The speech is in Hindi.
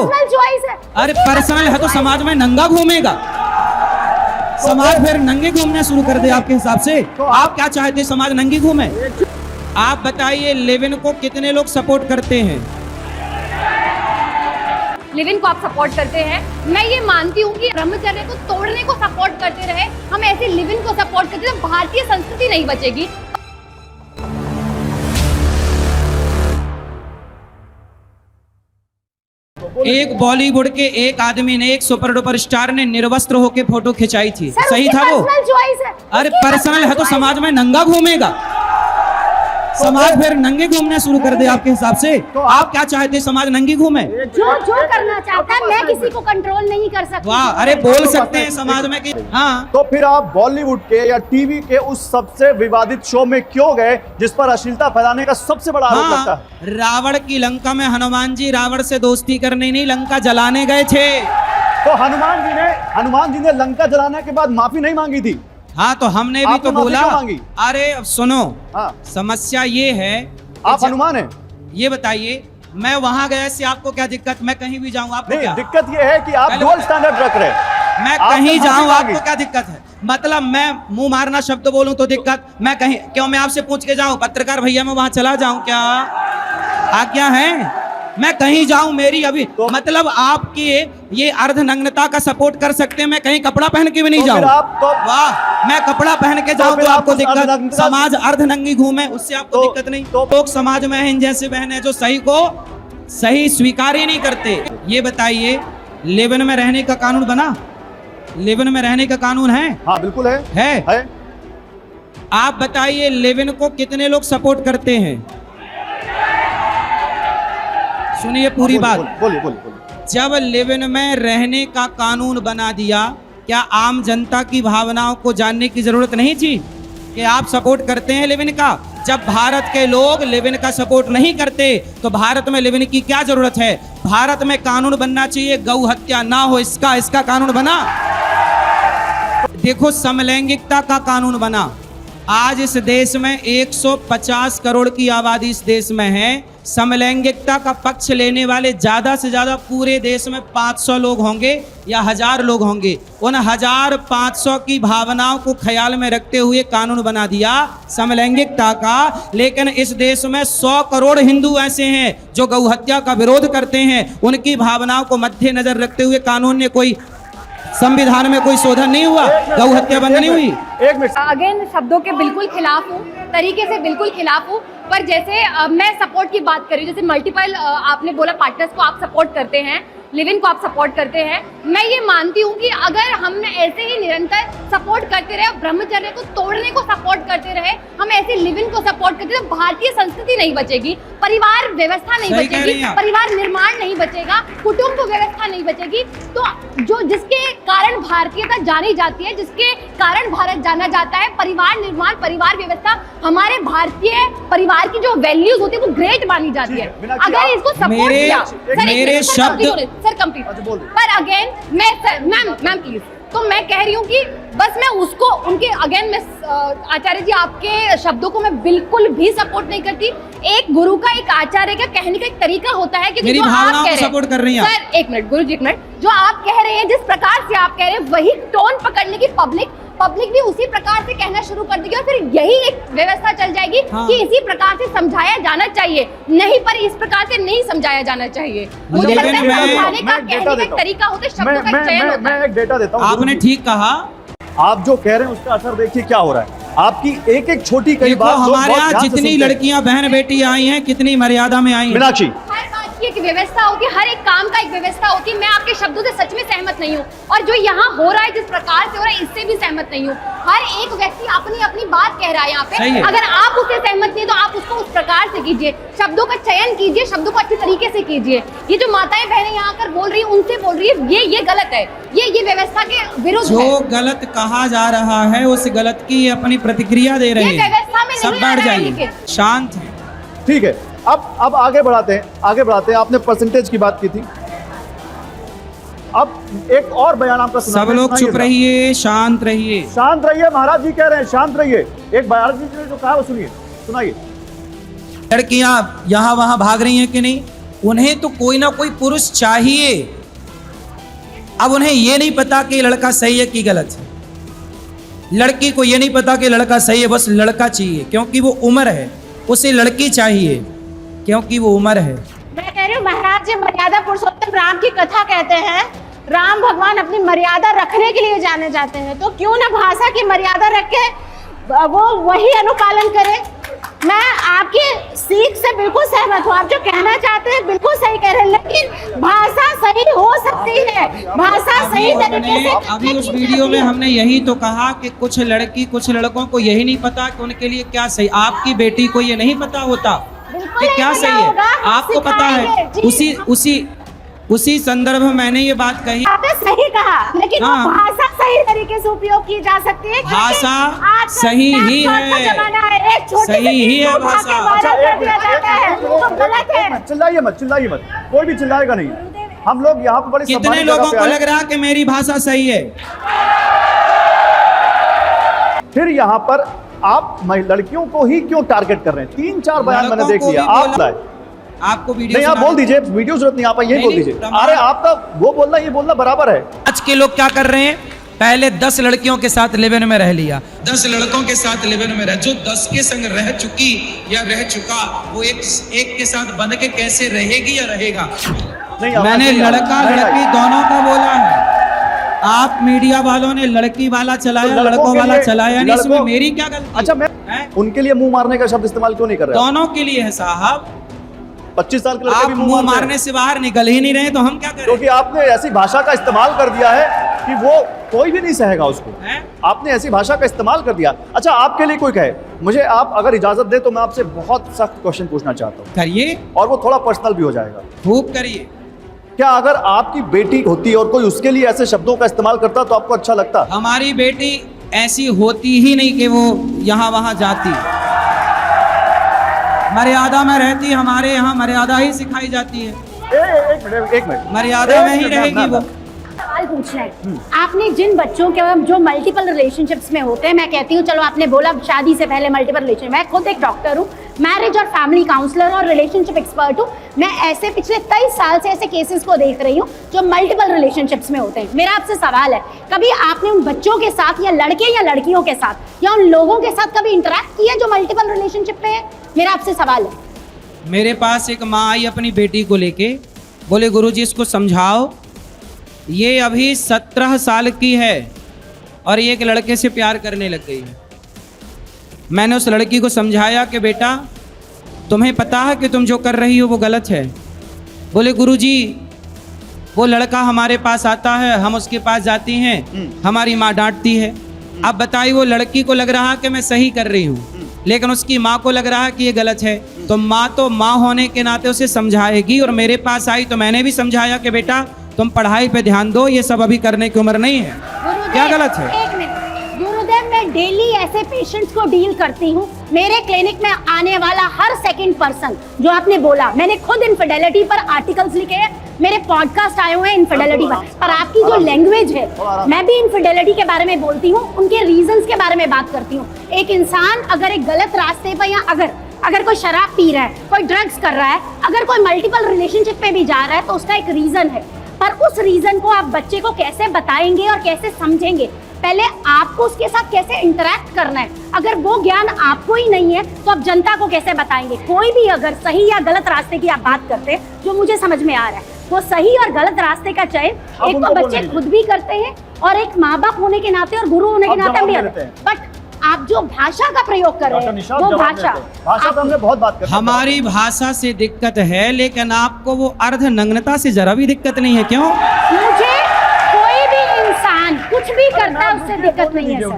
चॉइस है। अरे पर्सनल है तो समाज में नंगा घूमेगा, समाज फिर नंगे घूमना शुरू कर दे आपके हिसाब से। आप क्या चाहते हैं, समाज नंगी घूमे? आप बताइए लिव इन को कितने लोग सपोर्ट करते हैं? लिव इन को आप सपोर्ट करते हैं। मैं ये मानती हूँ कि ब्रह्मचर्य को तोड़ने को सपोर्ट करते रहे, हम ऐसे लिव इन को सपोर्ट करते तो भारतीय संस्कृति नहीं बचेगी। एक बॉलीवुड के एक आदमी ने, एक सुपर डुपर स्टार ने निर्वस्त्र होके फोटो खिंचाई थी, सर, सही था वो? पर्सनल चॉइस है। अरे पर्सनल है तो समाज में नंगा घूमेगा, समाज फिर नंगे घूमना शुरू कर दे आपके हिसाब से। आप क्या चाहते हैं, समाज नंगी घूमे? जो करना चाहता है, मैं किसी को कंट्रोल नहीं कर सकती। वाह, अरे बोल सकते हैं समाज में कि हाँ। तो फिर आप बॉलीवुड के या टीवी के उस सबसे विवादित शो में क्यों गए जिस पर अश्लीलता फैलाने का सबसे बड़ा आरोप लगता है? रावण की लंका में हनुमान जी रावण से दोस्ती करने नहीं, लंका जलाने गए थे। तो हनुमान जी ने लंका जलाने के बाद माफी नहीं मांगी थी? हाँ, तो हमने भी तो बोला। अरे अब सुनो, हाँ। समस्या ये है, आप हनुमान हैं? ये बताइए, मैं वहां गया से आपको क्या दिक्कत? मैं कहीं भी जाऊं आपको नहीं, क्या दिक्कत ये है कि आप डबल स्टैंडर्ड रख रहे हैं। मैं कहीं जाऊं आपको क्या दिक्कत है? मतलब मैं मुंह मारना शब्द बोलूं तो दिक्कत? मैं कहीं क्यों, मैं आपसे पूछ के जाऊं पत्रकार भैया, मैं वहां चला जाऊं क्या? आज्ञा है? मैं कहीं जाऊं मेरी अभी तो, मतलब आपकी ये अर्धनग्नता का सपोर्ट कर सकते हैं, मैं कहीं कपड़ा पहन के भी नहीं जाऊं। वाह, मैं कपड़ा पहन के जाऊं तो आपको दिक्कत? समाज अर्धनंगी घूमे उससे आपको दिक्कत नहीं? लोग समाज में हैं जैसे बहन है जो सही को सही स्वीकार ही नहीं करते। ये बताइए, लिव इन में रहने का कानून बना? लिव इन में रहने का कानून है? हाँ बिल्कुल है। आप बताइए लिव इन को कितने लोग सपोर्ट करते हैं? सुनिए पूरी बात। बोलिए। जब लिव इन में रहने का कानून बना दिया, क्या आम जनता की भावनाओं को जानने की जरूरत नहीं थी कि आप सपोर्ट करते हैं लिव इन का? जब भारत के लोग लिव इन का सपोर्ट नहीं करते तो भारत में लिव इन की क्या जरूरत है? भारत में कानून बनना चाहिए गौ हत्या ना हो, इसका कानून बना। देखो, समलैंगिकता का कानून बना। आज इस देश में 150 करोड़ की आबादी इस देश में है। समलैंगिकता का पक्ष लेने वाले ज्यादा से ज्यादा पूरे देश में 500 लोग होंगे या 1000 लोग होंगे। उन 1500 की भावनाओं को ख्याल में रखते हुए कानून बना दिया समलैंगिकता का। लेकिन इस देश में 100 करोड़ हिंदू ऐसे हैं जो गौ हत्या का विरोध करते हैं। उनकी भावनाओं को मद्देनजर रखते हुए कानून ने कोई, संविधान में कोई शोधन नहीं हुआ, गौ हत्या बंद नहीं हुई। एक मिनट, अगेन शब्दों के बिल्कुल खिलाफ हूँ, तरीके से बिल्कुल खिलाफ हूँ। पर जैसे मैं सपोर्ट की बात कर रही हूँ, जैसे मल्टीपल आपने बोला पार्टनर्स को आप सपोर्ट करते हैं, लिव इन को आप सपोर्ट करते हैं। मैं ये मानती हूँ कि अगर हम ऐसे ही निरंतर सपोर्ट करते रहे, ब्रह्मचर्य को तोड़ने को सपोर्ट करते रहे, हम ऐसे लिव इन को सपोर्ट करते रहे, तो भारतीय संस्कृति नहीं बचेगी, परिवार व्यवस्था नहीं बचेगी, परिवार निर्माण नहीं बचेगा, कुटुंब व्यवस्था नहीं बचेगी। तो जो जिसके कारण भारतीयता जानी जाती है, जिसके कारण भारत जाना जाता है, परिवार निर्माण, परिवार व्यवस्था, हमारे भारतीय परिवार की जो वैल्यूज होती है वो ग्रेट मानी जाती है। अगर इसको सपोर्ट किया, मेरे शब्द सर कंप्लीट, पर अगेन मैम प्लीज, तो मैं कह रही हूँ कि बस मैं उसको उनके अगेन मैं आचार्य जी आपके शब्दों को मैं बिल्कुल भी सपोर्ट नहीं करती। एक गुरु का, एक आचार्य का कहने का एक तरीका होता है कि मेरी भावनाओं को सपोर्ट कर रही हैं सर। एक मिनट गुरु जी, एक मिनट, जो आप कह रहे हैं, जिस प्रकार से आप कह रहे हैं वही टोन पकड़ने की पब्लिक भी उसी प्रकार से कहना शुरू कर देगी और फिर यही एक व्यवस्था चल जाएगी। हाँ। कि इसी प्रकार से समझाया जाना चाहिए, नहीं पर इस प्रकार से नहीं समझाया जाना चाहिए। मुझे लगता है समझाने का, कहने का एक तरीका होता है, शब्दों का चयन होता है। मैं एक डेटा देता हूं। आपने ठीक कहा। आप जो कह रहे हैं उसका असर देखिए क्या हो रहा है। आपकी एक एक छोटी कई बात हमारे यहाँ जितनी लड़कियां बहन बेटी आई हैं, कितनी मर्यादा में आई हैं। मीनाक्षी, हर बात की एक व्यवस्था होती है, हर एक काम का एक व्यवस्था होती है। मैं आपके शब्दों से सच में सहमत नहीं हूँ, और जो यहाँ हो रहा है, जिस प्रकार से हो रहा है, इससे भी सहमत नहीं हूँ। हर एक व्यक्ति अपनी अपनी बात कह रहा है यहाँ पे। अगर आप उससे सहमत नहीं तो आप उसको उस प्रकार से कीजिए, शब्दों का चयन कीजिए, शब्दों को अच्छे तरीके से कीजिए। ये जो माताएं बहनें यहाँ आकर बोल रही है, उनसे बोल रही है, ये गलत है, ये व्यवस्था के विरुद्ध है। जो गलत कहा जा रहा है उस गलत की अपनी प्रतिक्रिया दे रहे हैं। व्यवस्था में सब बैठ जाइए, शांत है। ठीक है, अब आगे बढ़ाते हैं। आपने परसेंटेज की बात की थी, अब एक और बयान आपका सुना। सब लोग चुप रहिए, शांत रहिए। शांत रहिए, महाराज जी कह रहे हैं शांत रहिए। एक महाराज जी ने जो कहा वो सुनिए, सुनाइए। लड़कियां यहाँ वहाँ भाग रही हैं कि नहीं? उन्हें तो कोई ना कोई पुरुष चाहिए। अब उन्हें ये नहीं पता कि लड़का सही है कि गलत है, लड़की को ये नहीं पता कि लड़का सही है, बस लड़का चाहिए क्योंकि वो उम्र है, उसे लड़की चाहिए क्योंकि वो उम्र है। मैं कह रही हूँ महाराज जी मर्यादा पुरुषोत्तम राम की कथा कहते हैं, राम भगवान अपनी मर्यादा रखने के लिए जाने जाते हैं, तो क्यों ना भाषा की मर्यादा रख के वो वही अनुपालन करे। मैं आपकी सीख से बिल्कुल सहमत हूँ, आप जो कहना चाहते हैं बिल्कुल सही कह रहे हैं, लेकिन भाषा सही हो सकती है, भाषा सही तरीके से। अभी उस वीडियो में हमने यही तो कहा कि कुछ लड़की कुछ लड़कों को यही नहीं पता कि उनके लिए क्या सही। आपकी बेटी को ये नहीं पता होता कि क्या सही है, आपको पता है। उसी संदर्भ में मैंने ये बात कही। आपने सही कहा, लेकिन हाँ। वो भाषा सही तरीके से उपयोग की जा सकती है। भाषा सही ही है, सही ही है भाषा। चिल्लाइए मत, चिल्लाइए मत, कोई भी चिल्लाएगा नहीं। हम लोग यहाँ पे बड़े कितने लोगों को लग रहा है कि मेरी भाषा सही है? फिर यहाँ पर आप लड़कियों को ही क्यों टारगेट कर रहे हैं? 3-4 बयान मैंने देख लिया। आप आपको वीडियो नहीं, आप बोल दीजिए, वीडियो जरूरत नहीं, आप यही बोल दीजिए। अरे आपका वो बोलना ये बोलना बराबर है। आज के लोग क्या कर रहे हैं, पहले 10 लड़कियों के साथ लिव-इन में रह लिया, 10 लड़कों के साथ लिव-इन में रह, जो 10 के संग रह चुकी या रह चुका वो एक के साथ बंध के कैसे रहेगी या रहेगा। मैंने लड़का लड़की दोनों का बोला है। आप मीडिया वालों ने लड़की वाला चलाया, लड़कों वाला चलाया नहीं, इसमें मेरी क्या गलती? अच्छा, मैं उनके लिए मुंह मारने का शब्द इस्तेमाल क्यों नहीं कर रहा? दोनों के लिए है साहब। 25 साल के लड़के आप भी मुंह मारने से बाहर निकल ही नहीं रहे तो हम क्या करें? क्योंकि आपने ऐसी भाषा का इस्तेमाल कर दिया है कि वो कोई भी नहीं सहेगा उसको। आपने ऐसी भाषा का इस्तेमाल कर दिया। अच्छा, आपके लिए कोई कहे, मुझे आप अगर इजाजत दे तो मैं आपसे बहुत सख्त क्वेश्चन पूछना चाहता हूँ। करिए, और वो थोड़ा पर्सनल भी हो जाएगा। खूब करिए। क्या अगर आपकी बेटी होती और कोई उसके लिए ऐसे शब्दों का इस्तेमाल करता तो आपको अच्छा लगता? हमारी बेटी ऐसी होती ही नहीं कि वो यहाँ वहाँ जाती, मर्यादा में रहती। हमारे यहाँ मर्यादा ही सिखाई जाती है। एक मिनट, मर्यादा में ही रहेगी वो। सवाल पूछना है, आपने जिन बच्चों के जो मल्टीपल रिलेशनशिप्स में होते हैं, मैं कहती हूँ चलो आपने बोला शादी से पहले मल्टीपल रिलेशन, मैं खुद एक डॉक्टर हूँ, मैरिज और फैमिली काउंसलर और रिलेशनशिप एक्सपर्ट हूँ। मैं ऐसे पिछले 23 साल से ऐसे केसेस को देख रही हूँ जो मल्टीपल रिलेशनशिप्स में होते हैं। मेरा आपसे सवाल है, कभी आपने उन बच्चों के साथ या लड़के या लड़कियों के साथ या उन लोगों के साथ कभी इंटरेक्ट किया जो मल्टीपल रिलेशनशिप पे है? मेरा आपसे सवाल है। मेरे पास एक माँ आई अपनी बेटी को लेके, बोले गुरुजी इसको समझाओ, ये अभी 17 साल की है और ये एक लड़के से प्यार करने लग गई है। मैंने उस लड़की को समझाया कि बेटा तुम्हें पता है कि तुम जो कर रही हो वो गलत है। बोले गुरुजी वो लड़का हमारे पास आता है, हम उसके पास जाती हैं, हमारी माँ डांटती है। अब बताइए, वो लड़की को लग रहा कि मैं सही कर रही हूँ, लेकिन उसकी माँ को लग रहा है कि ये गलत है। तो माँ होने के नाते उसे समझाएगी। और मेरे पास आई तो मैंने भी समझाया कि बेटा तुम पढ़ाई पे ध्यान दो, ये सब अभी करने की उम्र नहीं है। क्या गलत है? एक मिनट गुरुदेव, मैं डेली ऐसे पेशेंट्स को डील करती हूँ। मेरे क्लिनिक में आने वाला हर सेकंड पर्सन, जो आपने बोला, मैंने खुद इनफिडेलिटी पर आर्टिकल्स लिखे हैं, मेरे पॉडकास्ट आए हुए हैं इनफिडेलिटी पर आपकी जो लैंग्वेज है, मैं भी इनफिडेलिटी के बारे में बोलती हूँ, उनके रीजंस के बारे में बात करती हूँ। एक इंसान अगर एक गलत रास्ते पर या अगर कोई शराब पी रहा है, कोई ड्रग्स कर रहा है, अगर कोई मल्टीपल रिलेशनशिप पे भी जा रहा है तो उसका एक रीजन है। पर उस रीजन को आप बच्चे को कैसे बताएंगे और कैसे समझेंगे? पहले आपको उसके साथ कैसे इंटरेक्ट करना है। अगर वो ज्ञान आपको ही नहीं है तो आप जनता को कैसे बताएंगे? कोई भी अगर सही या गलत रास्ते की आप बात करते हैं, जो मुझे समझ में आ रहा है, वो सही और गलत रास्ते का चयन एक तो बच्चे खुद भी करते हैं और एक माँ बाप होने के नाते और गुरु होने के नाते भी करते हैं। बट आप जो भाषा का प्रयोग कर रहे हैं वो भाषा तो हमने बहुत बात कर, हमारी भाषा से दिक्कत है, लेकिन आपको वो अर्ध नग्नता से जरा भी दिक्कत नहीं है। क्यों? मुझे कोई भी इंसान कुछ भी करता है उससे दिक्कत नहीं है सर।